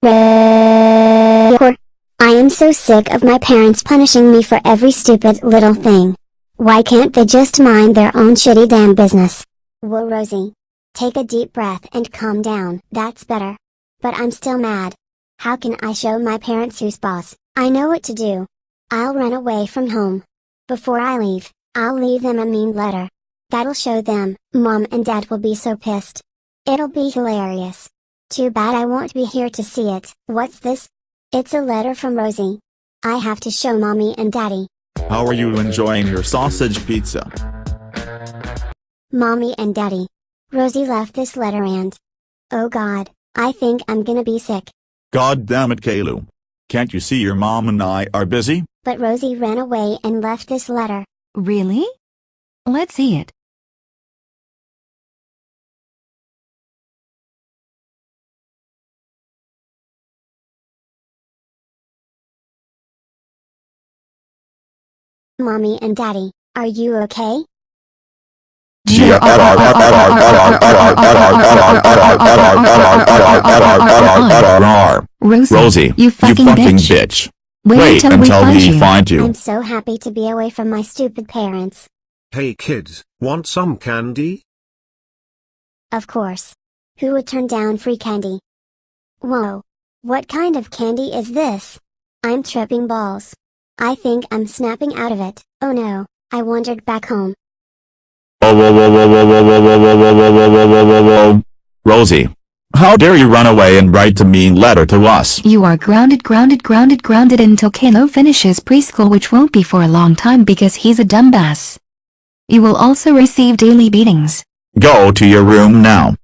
I am so sick of my parents punishing me for every stupid little thing. Why can't they just mind their own shitty damn business? Whoa, Rosie. Take a deep breath and calm down. That's better. But I'm still mad. How can I show my parents who's boss? I know what to do. I'll run away from home. Before I leave, I'll leave them a mean letter. That'll show them. Mom and Dad will be so pissed. It'll be hilarious. Too bad I won't be here to see it. What's this? It's a letter from Rosie. I have to show Mommy and Daddy. How are you enjoying your sausage pizza? Mommy and Daddy. Rosie left this letter and... oh God, I think I'm gonna be sick. God damn it, Kaylu. Can't you see your mom and I are busy? But Rosie ran away and left this letter. Really? Let's see it. Mommy and Daddy, are you okay? Rosie, you fucking bitch. Wait until we find you. I'm so happy to be away from my stupid parents. Hey kids, want some candy? Of course. Who would turn down free candy? Whoa. What kind of candy is this? I'm tripping balls. I think I'm snapping out of it. Oh no, I wandered back home. Rosie, how dare you run away and write a mean letter to us? You are grounded until Kalo finishes preschool, which won't be for a long time because he's a dumbass. You will also receive daily beatings. Go to your room now.